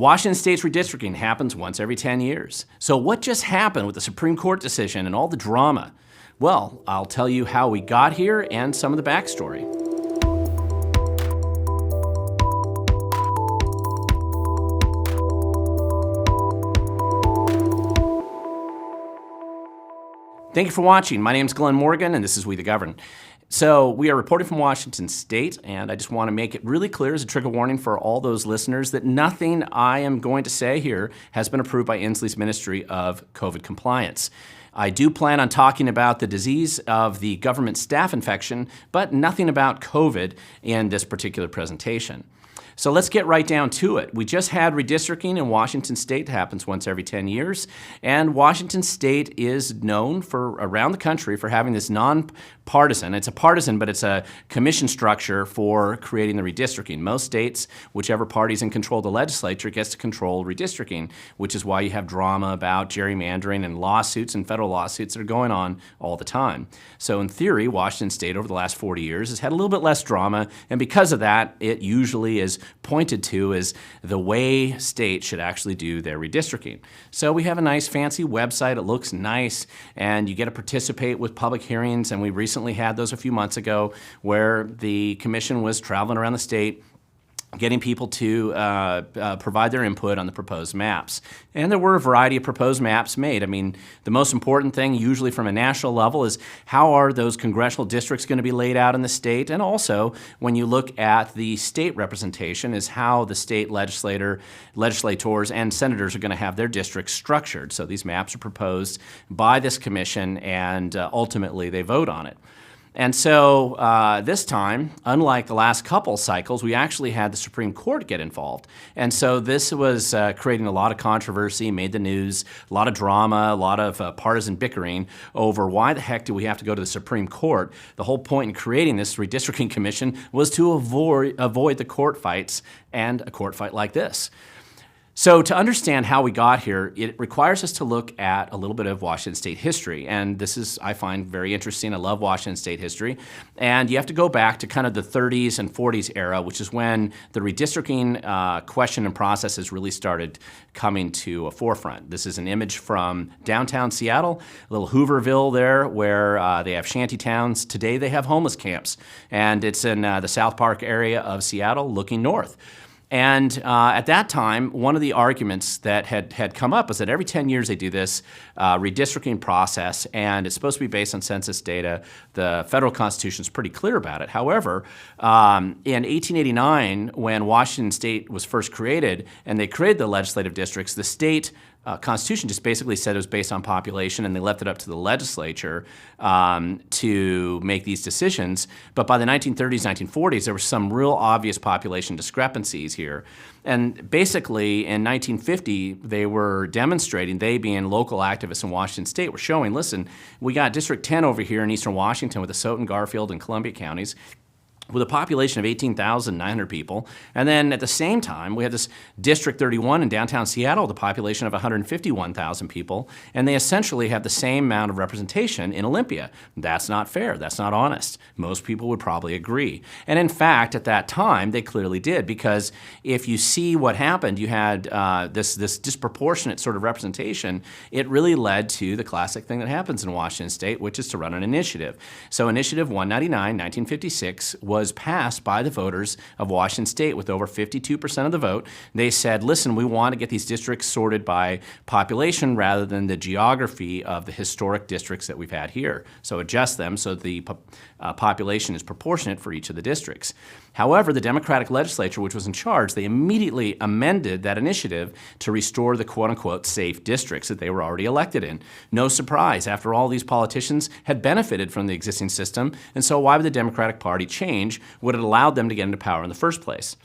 Washington State's redistricting happens once every 10 years. So what just happened with the Supreme Court decision and all the drama? Well, I'll tell you how we got here and some of the backstory. Thank you for watching. My name is Glenn Morgan, and this is We the Govern. So we are reporting from Washington State, and I just want to make it really clear as a trigger warning for all those listeners that nothing I am going to say here has been approved by Inslee's Ministry of COVID Compliance. I do plan on talking about the disease of the government staph infection, but nothing about COVID in this particular presentation. So let's get right down to it. We just had redistricting in Washington State. It happens once every 10 years. And Washington State is known for around the country for having this non-partisan, it's a partisan, but it's a commission structure for creating the redistricting. Most states, whichever party's in control of the legislature gets to control redistricting, which is why you have drama about gerrymandering and lawsuits and federal lawsuits that are going on all the time. So in theory, Washington State over the last 40 years has had a little bit less drama, and because of that, it usually is pointed to as the way states should actually do their redistricting. So we have a nice fancy website, it looks nice, and you get to participate with public hearings, and we recently had those a few months ago where the commission was traveling around the state getting people to provide their input on the proposed maps. And there were a variety of proposed maps made. I mean, the most important thing usually from a national level is how are those congressional districts going to be laid out in the state? And also, when you look at the state representation, is how the state legislators and senators are going to have their districts structured. So these maps are proposed by this commission, and ultimately they vote on it. And so this time, unlike the last couple cycles, we actually had the Supreme Court get involved. And so this was creating a lot of controversy, made the news, a lot of drama, a lot of partisan bickering over why the heck do we have to go to the Supreme Court. The whole point in creating this redistricting commission was to avoid the court fights and a court fight like this. So to understand how we got here, it requires us to look at a little bit of Washington State history. And this is, I find, very interesting. I love Washington State history. And you have to go back to kind of the 30s and 40s era, which is when the redistricting question and processes really started coming to a forefront. This is an image from downtown Seattle, a little Hooverville there, where they have shanty towns. Today they have homeless camps. And it's in the South Park area of Seattle looking north. And at that time, one of the arguments that had come up was that every 10 years they do this redistricting process, and it's supposed to be based on census data. The federal Constitution is pretty clear about it. However, in 1889, when Washington State was first created, and they created the legislative districts, the state Constitution just basically said it was based on population, and they left it up to the legislature to make these decisions. But by the 1930s, 1940s, there were some real obvious population discrepancies here. And basically, in 1950, they were demonstrating, they being local activists in Washington State, were showing, listen, we got District 10 over here in eastern Washington with the Soton, Garfield, and Columbia counties, with a population of 18,900 people. And then at the same time, we had this District 31 in downtown Seattle with a population of 151,000 people, and they essentially have the same amount of representation in Olympia. That's not fair. That's not honest. Most people would probably agree. And in fact, at that time, they clearly did, because if you see what happened, you had this disproportionate sort of representation. It really led to the classic thing that happens in Washington State, which is to run an initiative. So Initiative 199, 1956, was passed by the voters of Washington State with over 52% of the vote. They said, listen, we want to get these districts sorted by population rather than the geography of the historic districts that we've had here. So adjust them so the population is proportionate for each of the districts. However, the Democratic legislature, which was in charge, they immediately amended that initiative to restore the quote-unquote safe districts that they were already elected in. No surprise. After all, these politicians had benefited from the existing system, and so why would the Democratic Party change what had allowed them to get into power in the first place?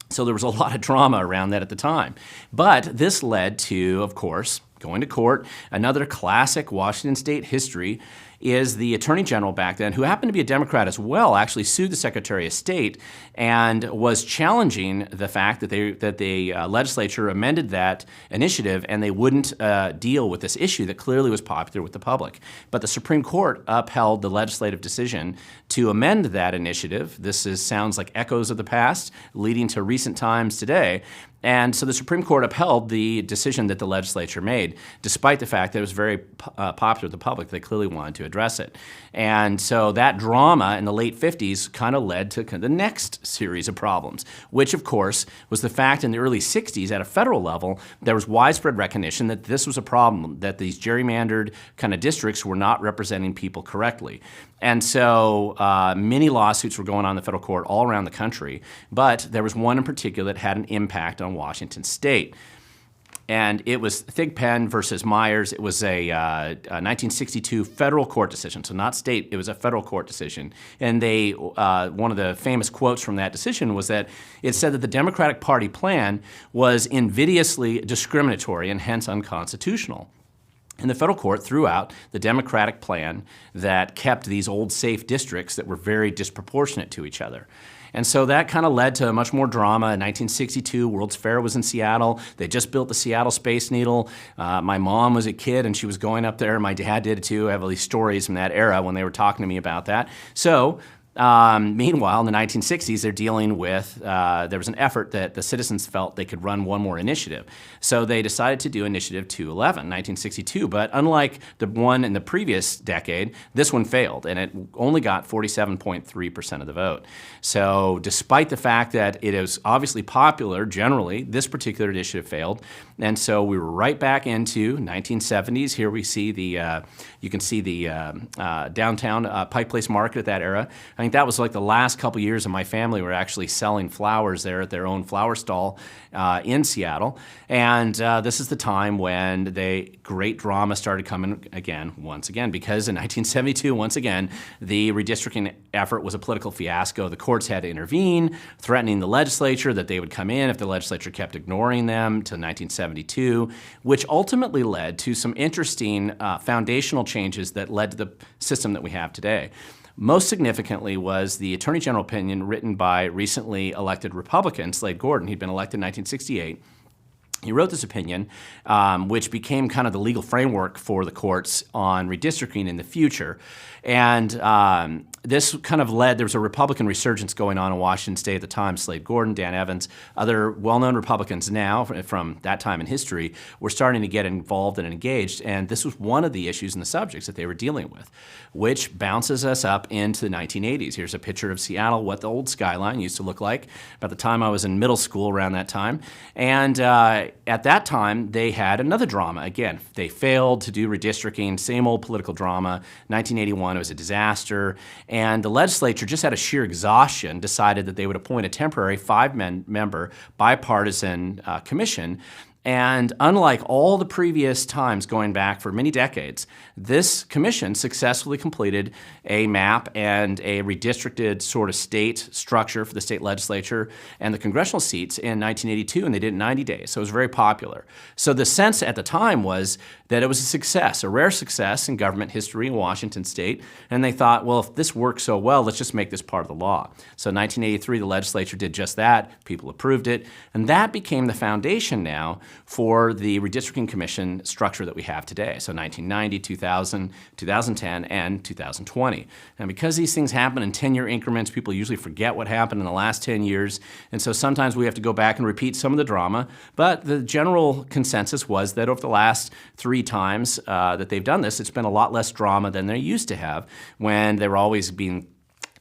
So there was a lot of drama around that at the time. But this led to, of course, going to court. Another classic Washington State history is the Attorney General back then, who happened to be a Democrat as well, actually sued the Secretary of State and was challenging the fact that the legislature amended that initiative and they wouldn't deal with this issue that clearly was popular with the public. But the Supreme Court upheld the legislative decision to amend that initiative. This sounds like echoes of the past, leading to recent times today. And so the Supreme Court upheld the decision that the legislature made, despite the fact that it was very popular with the public. They clearly wanted to address it. And so that drama in the late 50s kind of led to the next series of problems, which, of course, was the fact in the early 60s at a federal level, there was widespread recognition that this was a problem, that these gerrymandered kind of districts were not representing people correctly. And so many lawsuits were going on in the federal court all around the country, but there was one in particular that had an impact on Washington State. And it was Thigpen versus Myers. It was a 1962 federal court decision, so not state. It was a federal court decision. And they, one of the famous quotes from that decision was that it said that the Democratic Party plan was invidiously discriminatory and hence unconstitutional. And the federal court threw out the Democratic plan that kept these old safe districts that were very disproportionate to each other. And so that kind of led to much more drama. In 1962, World's Fair was in Seattle. They just built the Seattle Space Needle. My mom was a kid, and she was going up there. My dad did too. I have all these stories from that era when they were talking to me about that. So meanwhile, in the 1960s, they're dealing with, there was an effort that the citizens felt they could run one more initiative. So they decided to do Initiative 211, 1962. But unlike the one in the previous decade, this one failed, and it only got 47.3% of the vote. So despite the fact that it is obviously popular generally, this particular initiative failed. And so we were right back into 1970s. Here we see the, you can see the downtown Pike Place Market at that era. I think that was like the last couple years of my family were actually selling flowers there at their own flower stall in Seattle. And this is the time when the great drama started coming again, once again, because in 1972, once again, the redistricting effort was a political fiasco. The courts had to intervene, threatening the legislature that they would come in if the legislature kept ignoring them to 1972, which ultimately led to some interesting foundational changes that led to the system that we have today. Most significantly was the Attorney General opinion written by recently elected Republican Slade Gorton. He'd been elected in 1968. He wrote this opinion, which became kind of the legal framework for the courts on redistricting in the future. And this kind of led, there was a Republican resurgence going on in Washington State at the time. Slade Gorton, Dan Evans, other well-known Republicans now from that time in history were starting to get involved and engaged. And this was one of the issues and the subjects that they were dealing with, which bounces us up into the 1980s. Here's a picture of Seattle, what the old skyline used to look like about the time I was in middle school around that time. And at that time, they had another drama. Again, they failed to do redistricting, same old political drama. 1981, it was a disaster. And the legislature, just out of sheer exhaustion, decided that they would appoint a temporary five-member bipartisan commission. And unlike all the previous times going back for many decades, this commission successfully completed a map and a redistricted sort of state structure for the state legislature and the congressional seats in 1982, and they did it in 90 days. So it was very popular. So the sense at the time was that it was a success, a rare success in government history in Washington State. And they thought, well, if this works so well, let's just make this part of the law. So in 1983, the legislature did just that. People approved it. And that became the foundation now for the redistricting commission structure that we have today. So 1990, 2000, 2010, and 2020. And because these things happen in 10-year increments, people usually forget what happened in the last 10 years. And so sometimes we have to go back and repeat some of the drama. But the general consensus was that over the last 3 times that they've done this, it's been a lot less drama than they used to have when they were always being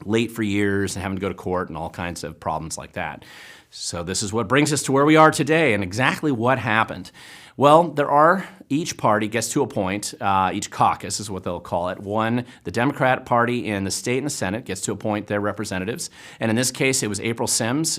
late for years and having to go to court and all kinds of problems like that. So this is what brings us to where we are today and exactly what happened. Well, each party gets to appoint, each caucus is what they'll call it. One, the Democrat Party in the state and the Senate gets to appoint their representatives. And in this case, it was April Sims,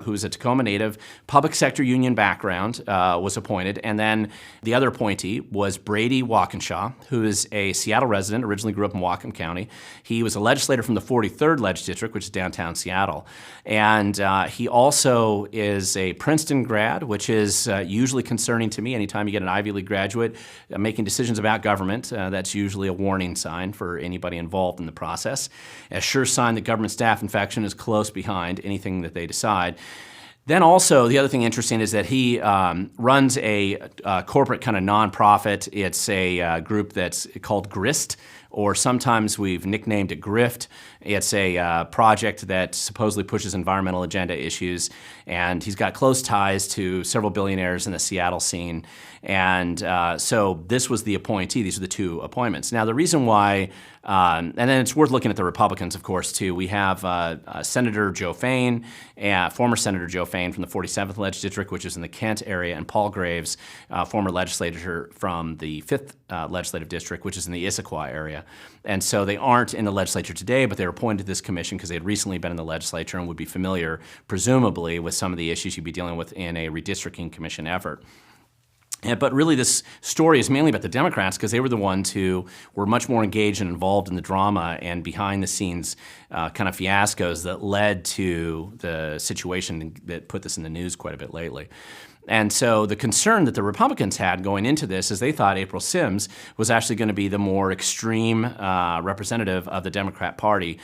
who's a Tacoma native, public sector union background, was appointed. And then the other appointee was Brady Walkinshaw, who is a Seattle resident, originally grew up in Whatcom County. He was a legislator from the 43rd Legislature, which is downtown Seattle. And he also is a Princeton grad, which is usually concerning to me. Anytime you get an Ivy League graduate making decisions about government, that's usually a warning sign for anybody involved in the process. A sure sign that government staff infection is close behind anything that they decide. Then also, the other thing interesting is that he runs a corporate kind of nonprofit. It's a group that's called GRIST, or sometimes we've nicknamed it grift. It's a project that supposedly pushes environmental agenda issues, and he's got close ties to several billionaires in the Seattle scene. And so this was the appointee. These are the two appointments. Now, the reason why, and then it's worth looking at the Republicans, of course, too. We have Senator Joe Fain, former Senator Joe Fain from the 47th Legislature, which is in the Kent area, and Paul Graves, former legislator from the 5th Legislative District, which is in the Issaquah area. And so they aren't in the legislature today, but they were appointed to this commission because they had recently been in the legislature and would be familiar, presumably, with some of the issues you'd be dealing with in a redistricting commission effort. But really, this story is mainly about the Democrats because they were the ones who were much more engaged and involved in the drama and behind-the-scenes kind of fiascos that led to the situation that put this in the news quite a bit lately. And so the concern that the Republicans had going into this is they thought April Sims was actually going to be the more extreme representative of the Democrat Party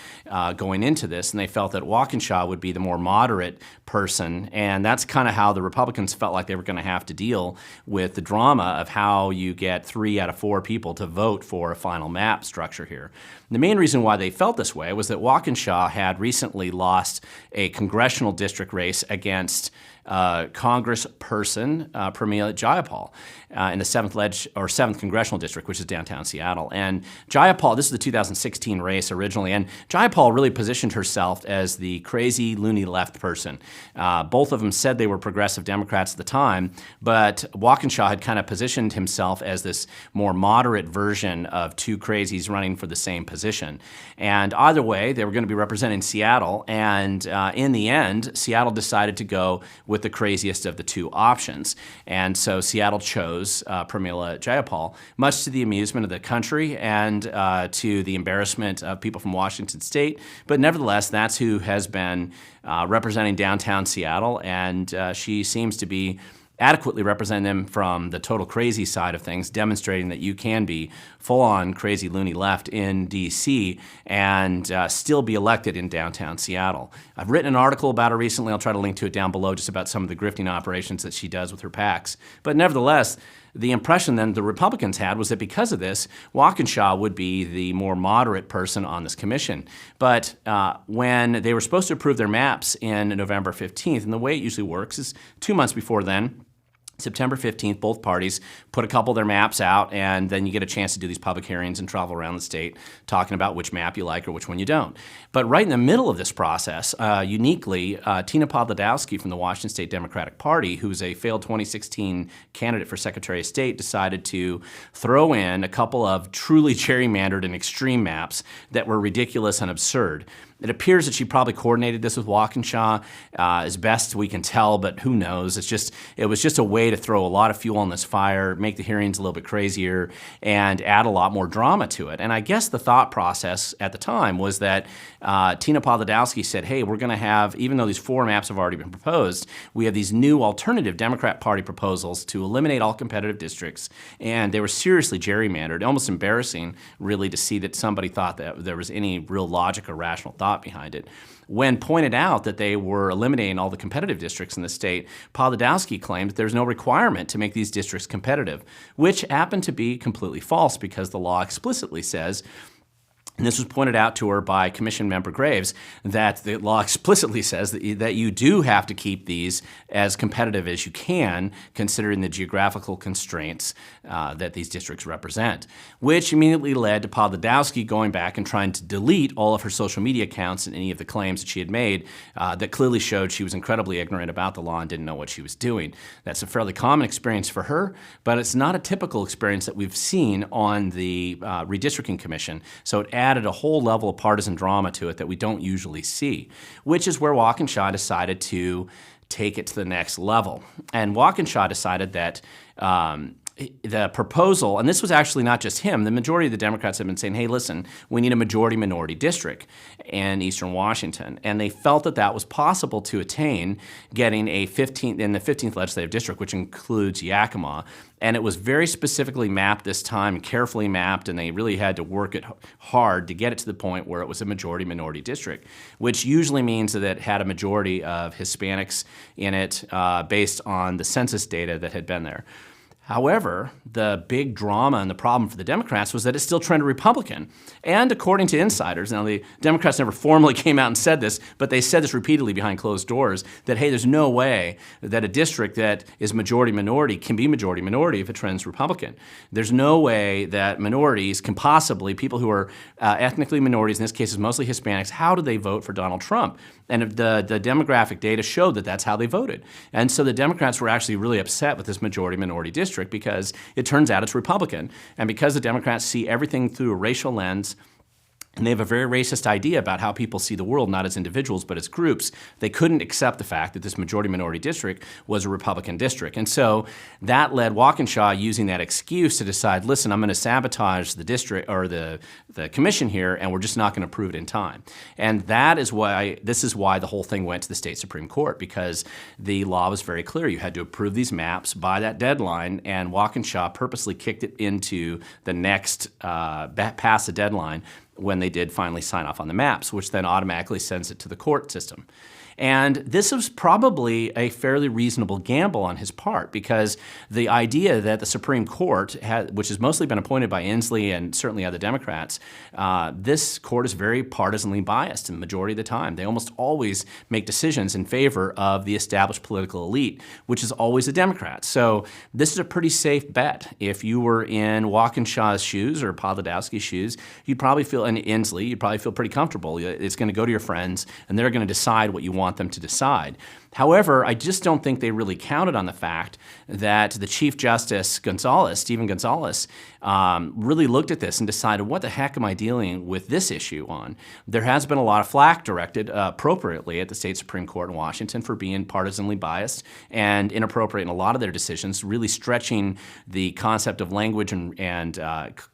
going into this, and they felt that Walkinshaw would be the more moderate person, and that's kind of how the Republicans felt like they were going to have to deal with the drama of how you get 3 out of 4 people to vote for a final map structure here. The main reason why they felt this way was that Walkinshaw had recently lost a congressional district race against Congressperson Pramila Jayapal in the 7th Congressional District, which is downtown Seattle. And Jayapal, this is the 2016 race originally, and Jayapal really positioned herself as the crazy, loony left person. Both of them said they were progressive Democrats at the time, but Walkinshaw had kind of positioned himself as this more moderate version of two crazies running for the same position. And either way, they were going to be representing Seattle, and in the end, Seattle decided to go with the craziest of the two options. And so Seattle chose Pramila Jayapal, much to the amusement of the country and to the embarrassment of people from Washington State. But nevertheless, that's who has been representing downtown Seattle, and she seems to be adequately representing them from the total crazy side of things, demonstrating that you can be full-on crazy loony left in D.C. and still be elected in downtown Seattle. I've written an article about her recently. I'll try to link to it down below, just about some of the grifting operations that she does with her PACs. But nevertheless, the impression then the Republicans had was that because of this, Walkinshaw would be the more moderate person on this commission. But when they were supposed to approve their maps in November 15th, and the way it usually works is 2 months before then, September 15th, both parties put a couple of their maps out, and then you get a chance to do these public hearings and travel around the state talking about which map you like or which one you don't. But right in the middle of this process, uniquely, Tina Podladowski from the Washington State Democratic Party, who's a failed 2016 candidate for Secretary of State, decided to throw in a couple of truly gerrymandered and extreme maps that were ridiculous and absurd. It appears that she probably coordinated this with Walkinshaw, as best we can tell, but who knows? It was just a way to throw a lot of fuel on this fire, make the hearings a little bit crazier, and add a lot more drama to it. And I guess the thought process at the time was that Tina Podladowski said, hey, we're going to have, even though these 4 maps have already been proposed, we have these new alternative Democrat Party proposals to eliminate all competitive districts, and they were seriously gerrymandered, almost embarrassing, really, to see that somebody thought that there was any real logic or rational thought behind it. When pointed out that they were eliminating all the competitive districts in the state, Podlodowski claimed that there's no requirement to make these districts competitive, which happened to be completely false because the law explicitly says, and this was pointed out to her by Commission Member Graves, that the law explicitly says that you do have to keep these as competitive as you can, considering the geographical constraints that these districts represent, which immediately led to Podladowski going back and trying to delete all of her social media accounts and any of the claims that she had made that clearly showed she was incredibly ignorant about the law and didn't know what she was doing. That's a fairly common experience for her, but it's not a typical experience that we've seen on the Redistricting Commission, so it added a whole level of partisan drama to it that we don't usually see, which is where Walkinshaw decided to take it to the next level. And Walkinshaw decided that the proposal, and this was actually not just him, the majority of the Democrats have been saying, hey, listen, we need a majority-minority district in eastern Washington. And they felt that that was possible to attain, getting a 15th in the 15th legislative district, which includes Yakima. And it was very specifically mapped this time, carefully mapped, and they really had to work it hard to get it to the point where it was a majority-minority district, which usually means that it had a majority of Hispanics in it based on the census data that had been there. However, the big drama and the problem for the Democrats was that it still trended Republican. And according to insiders, now the Democrats never formally came out and said this, but they said this repeatedly behind closed doors, that, hey, there's no way that a district that is majority-minority can be majority-minority if it trends Republican. There's no way that minorities can possibly, people who are ethnically minorities, in this case is mostly Hispanics, how do they vote for Donald Trump? And the demographic data showed that that's how they voted. And so the Democrats were actually really upset with this majority-minority district because it turns out it's Republican. And because the Democrats see everything through a racial lens, and they have a very racist idea about how people see the world, not as individuals, but as groups, they couldn't accept the fact that this majority-minority district was a Republican district. And so that led Walkinshaw using that excuse to decide, listen, I'm going to sabotage the district or the commission here, and we're just not going to approve it in time. And this is why the whole thing went to the state Supreme Court, because the law was very clear. You had to approve these maps by that deadline, and Walkinshaw purposely kicked it into the next past the deadline when they did finally sign off on the maps, which then automatically sends it to the court system. And this was probably a fairly reasonable gamble on his part, because the idea that the Supreme Court, which has mostly been appointed by Inslee and certainly other Democrats, this court is very partisanly biased in the majority of the time. They almost always make decisions in favor of the established political elite, which is always a Democrat. So this is a pretty safe bet. If you were in Walkinshaw's shoes or Podladowski's shoes, you'd probably feel, in Inslee, you'd probably feel pretty comfortable. It's going to go to your friends, and they're going to decide what you want them to decide. However, I just don't think they really counted on the fact that the Chief Justice Stephen Gonzalez, really looked at this and decided, what the heck am I dealing with this issue on? There has been a lot of flack directed appropriately at the state Supreme Court in Washington for being partisanly biased and inappropriate in a lot of their decisions, really stretching the concept of language and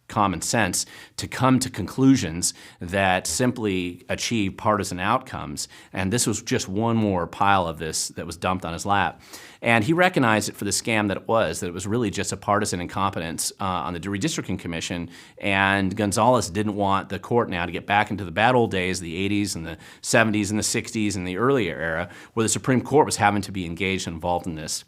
common sense to come to conclusions that simply achieve partisan outcomes. And this was just one more pile of this that was dumped on his lap. And he recognized it for the scam that it was really just a partisan incompetence on the Redistricting Commission. And Gonzalez didn't want the court now to get back into the bad old days, the 80s and the 70s and the 60s and the earlier era, where the Supreme Court was having to be engaged and involved in this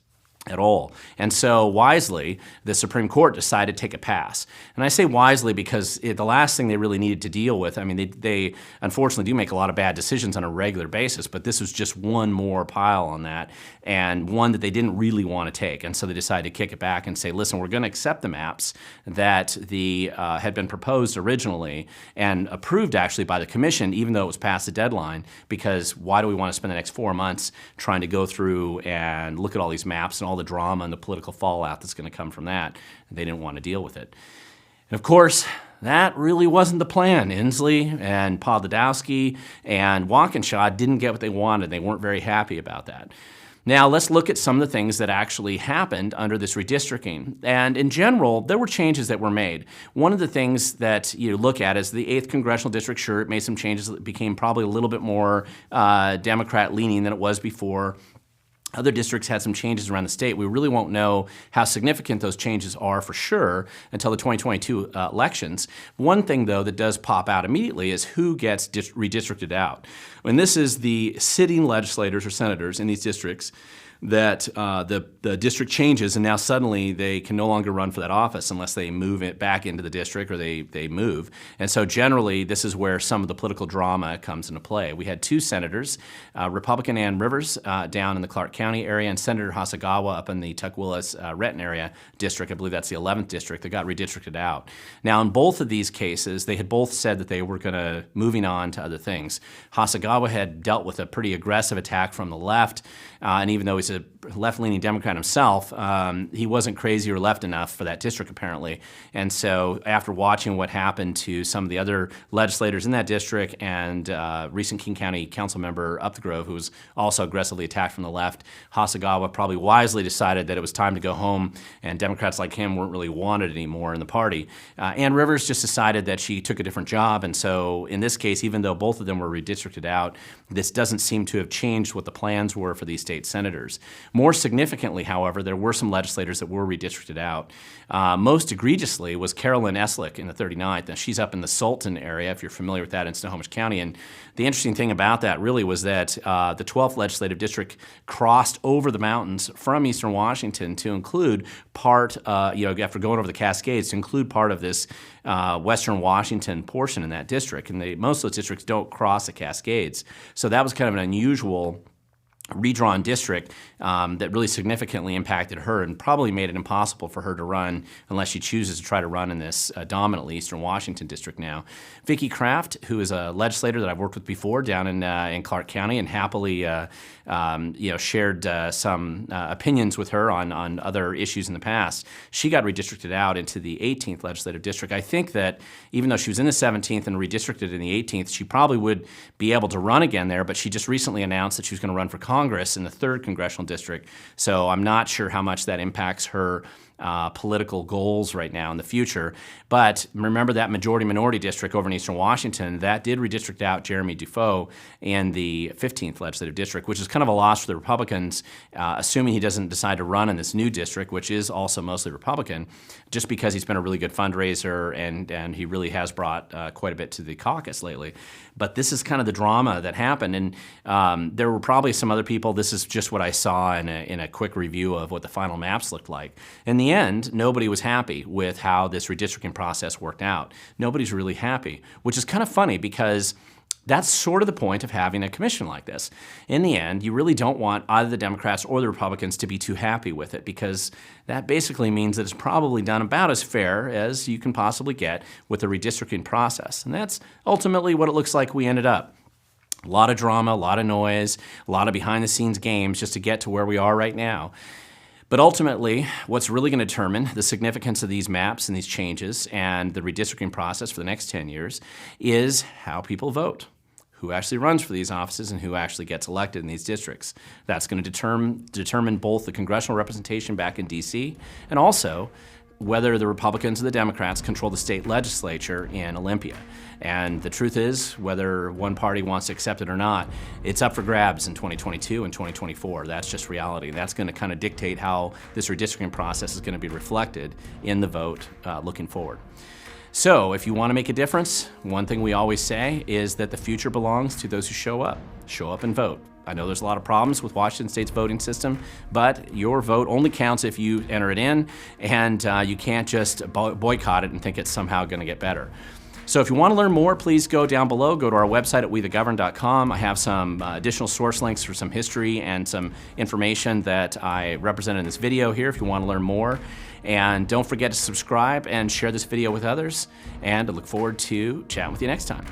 at all. And so wisely, the Supreme Court decided to take a pass. And I say wisely because the last thing they really needed to deal with, I mean, they unfortunately do make a lot of bad decisions on a regular basis, but this was just one more pile on that, and one that they didn't really want to take. And so they decided to kick it back and say, listen, we're going to accept the maps that had been proposed originally and approved actually by the commission, even though it was past the deadline, because why do we want to spend the next 4 months trying to go through and look at all these maps and all the drama and the political fallout that's going to come from that? They didn't want to deal with it. And of course, that really wasn't the plan. Inslee and Podlodowski and Walkinshaw didn't get what they wanted. They weren't very happy about that. Now, let's look at some of the things that actually happened under this redistricting. And in general, there were changes that were made. One of the things that you look at is the 8th Congressional District. Sure, it made some changes that became probably a little bit more Democrat-leaning than it was before. Other districts had some changes around the state. We really won't know how significant those changes are for sure until the 2022 elections. One thing, though, that does pop out immediately is who gets redistricted out. And this is the sitting legislators or senators in these districts that the district changes, and now suddenly they can no longer run for that office unless they move it back into the district or they move. And so generally, this is where some of the political drama comes into play. We had 2 senators, Republican Ann Rivers down in the Clark County area, and Senator Hasagawa up in the Tukwila-Renton area district. I believe that's the 11th district that got redistricted out. Now, in both of these cases, they had both said that they were going to moving on to other things. Hasagawa had dealt with a pretty aggressive attack from the left, and even though he's a left-leaning Democrat himself, he wasn't crazy or left enough for that district, apparently. And so after watching what happened to some of the other legislators in that district and recent King County council member Up the Grove, who was also aggressively attacked from the left, Hasagawa probably wisely decided that it was time to go home, and Democrats like him weren't really wanted anymore in the party. Ann Rivers just decided that she took a different job, and so in this case, even though both of them were redistricted out, this doesn't seem to have changed what the plans were for these state senators. More significantly, however, there were some legislators that were redistricted out. Most egregiously was Rep Eslick in the 39th. Now, she's up in the Sultan area, if you're familiar with that, in Snohomish County. And the interesting thing about that really was that the 12th legislative district crossed over the mountains from eastern Washington to include part, after going over the Cascades, to include part of this western Washington portion in that district. And most of those districts don't cross the Cascades. So that was kind of an unusual redrawn district that really significantly impacted her and probably made it impossible for her to run unless she chooses to try to run in this dominantly eastern Washington district now. Vicki Kraft, who is a legislator that I've worked with before down in Clark County and happily shared some opinions with her on other issues in the past, she got redistricted out into the 18th legislative district. I think that even though she was in the 17th and redistricted in the 18th, she probably would be able to run again there, but she just recently announced that she was going to run for Congress in the 3rd congressional district, so I'm not sure how much that impacts her political goals right now in the future. But remember that majority-minority district over in eastern Washington, that did redistrict out Jeremy Defoe in the 15th legislative district, which is kind of a loss for the Republicans, assuming he doesn't decide to run in this new district, which is also mostly Republican, just because he's been a really good fundraiser and he really has brought quite a bit to the caucus lately. But this is kind of the drama that happened, and there were probably some other people. This is just what I saw in a quick review of what the final maps looked like. In the end, nobody was happy with how this redistricting process worked out. Nobody's really happy, which is kind of funny because that's sort of the point of having a commission like this. In the end, you really don't want either the Democrats or the Republicans to be too happy with it, because that basically means that it's probably done about as fair as you can possibly get with the redistricting process. And that's ultimately what it looks like we ended up. A lot of drama, a lot of noise, a lot of behind-the-scenes games just to get to where we are right now. But ultimately, what's really going to determine the significance of these maps and these changes and the redistricting process for the next 10 years is how people vote, who actually runs for these offices and who actually gets elected in these districts. That's going to determine both the congressional representation back in D.C. and also whether the Republicans or the Democrats control the state legislature in Olympia. And the truth is, whether one party wants to accept it or not, it's up for grabs in 2022 and 2024. That's just reality. That's going to kind of dictate how this redistricting process is going to be reflected in the vote looking forward. So if you want to make a difference, one thing we always say is that the future belongs to those who show up. Show up and vote. I know there's a lot of problems with Washington State's voting system, but your vote only counts if you enter it in, and you can't just boycott it and think it's somehow going to get better. So if you want to learn more, please go down below. Go to our website at wethegovern.com. I have some additional source links for some history and some information that I represent in this video here if you want to learn more. And don't forget to subscribe and share this video with others. And I look forward to chatting with you next time.